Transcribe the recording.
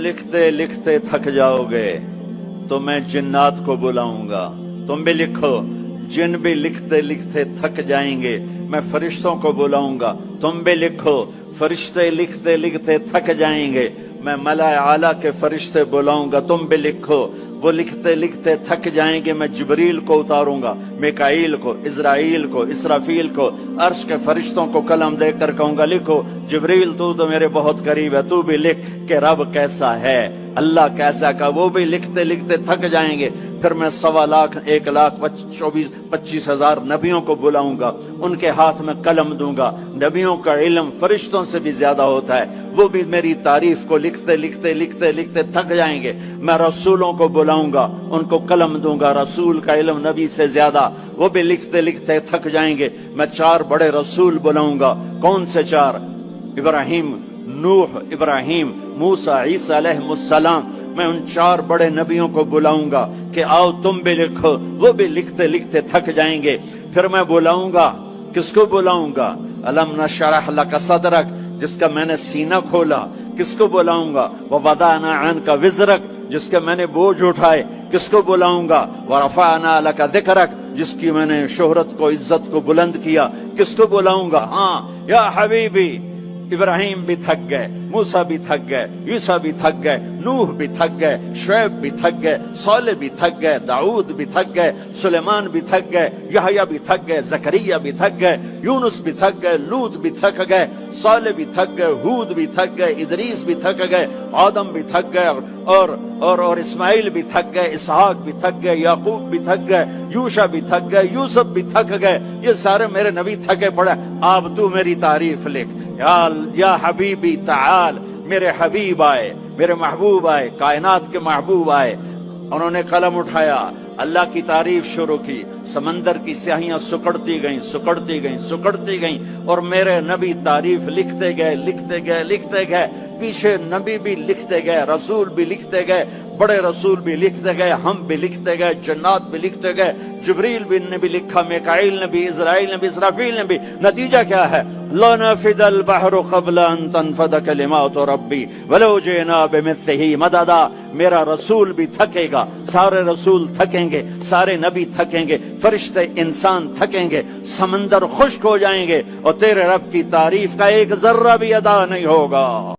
लिखते लिखते थक जाओगे तो मैं जिन्नात को बुलाऊंगा। तुम भी लिखो, जिन भी लिखते लिखते थक जाएंगे मैं फरिश्तों को बुलाऊंगा। तुम भी लिखो, फरिश्ते लिखते लिखते थक जाएंगे मैं मलाए आला के फरिश्ते बुलाऊंगा। तुम भी लिखो, वो लिखते लिखते थक जाएंगे मैं जिब्रील को उतारूंगा, मिकाईल को, इज़राइल को, इसराफील को, अर्श के फरिश्तों को कलम देकर कहूंगा लिखो। जिब्रील तू तो मेरे बहुत करीब है, तू भी लिख कि रब कैसा है, अल्लाह कैसा का। वो भी लिखते लिखते थक जाएंगे। फिर मैं 1.25 लाख 1,25,000 नबियों को बुलाऊंगा, उनके हाथ में कलम दूंगा। नबियों का इल्म फरिश्तों से भी ज्यादा होता है, वो भी मेरी तारीफ को लिखते लिखते लिखते लिखते थक जाएंगे। मैं रसूलों को बुलाऊंगा, उनको कलम दूंगा, रसूल का इल्म नबी से ज्यादा, वो भी लिखते लिखते थक जाएंगे। मैं 4 बड़े रसूल बुलाऊंगा। कौन से 4? इब्राहिम, नूह, इब्राहिम, मूसा, ईसा अलैहिस्सलाम। मैं उन 4 बड़े नबियों को बुलाऊंगा कि आओ तुम भी लिखो। वो भी लिखते लिखते थक जाएंगे। फिर मैं बुलाऊंगा, किसको बुलाऊंगा? अलम नशरह लक सदरक, जिसका मैंने सीना खोला। किसको बुलाऊंगा? व वदाना अन्का विज़रक, जिसके मैंने बोझ उठाए। किसको बुलाऊंगा? व रफअना लक ज़िक्रक, जिसकी मैंने शोहरत को, इज्जत को बुलंद किया। किसको बुलाऊंगा? हाँ या हबीबी। इब्राहिम भी थक गए, मूसा भी थक गए, ईसा भी थक गए, नूह भी थक गए, शुएब भी थक गए, सालेह भी थक गए, दाऊद भी थक गए, सुलेमान भी थक गए, यहया भी थक गए, जकरिया भी थक गए, यूनुस भी थक गए, लूत भी थक गए, सालेह भी थक गए, हूद भी थक गए, इदरीस भी थक गए, आदम भी थक गए, और इस्माइल भी थक गए, इसहाक भी थक गए, याकूब भी थक गए, यूशा भी थक गए, यूसुफ भी थक गए। ये सारे मेरे नबी थके पड़े। अब तू मेरी तारीफ लिख। या हबीबी ताल, मेरे हबीब आए, मेरे महबूब आए, कायनात के महबूब आए। उन्होंने कलम उठाया, अल्लाह की तारीफ शुरू की। समंदर की स्याहियां सुकड़ती गईं, सुकड़ती गईं, सुकड़ती गईं, और मेरे नबी तारीफ लिखते गए, लिखते गए, लिखते गए। पीछे नबी भी लिखते गए, रसूल भी लिखते गए, बड़े रसूल भी लिखते गए, हम भी लिखते गए, जन्नात भी लिखते गए, जिब्रील ने भी लिखा, मिकाईल ने भी, इज़राइल ने भी, इसराफील ने भी। नतीजा क्या है? ला नफिदल बहरु क़ब्ल अन तनफद कलिमातु रब्बी वलो जिना बिमिस्लिही मददा। मेरा रसूल भी थकेगा, सारे रसूल थकेंगे, सारे नबी थकेंगे, फरिश्ते इंसान थकेंगे, समंदर खुश्क हो जाएंगे, और तेरे रब की तारीफ का एक जर्रा भी अदा नहीं होगा।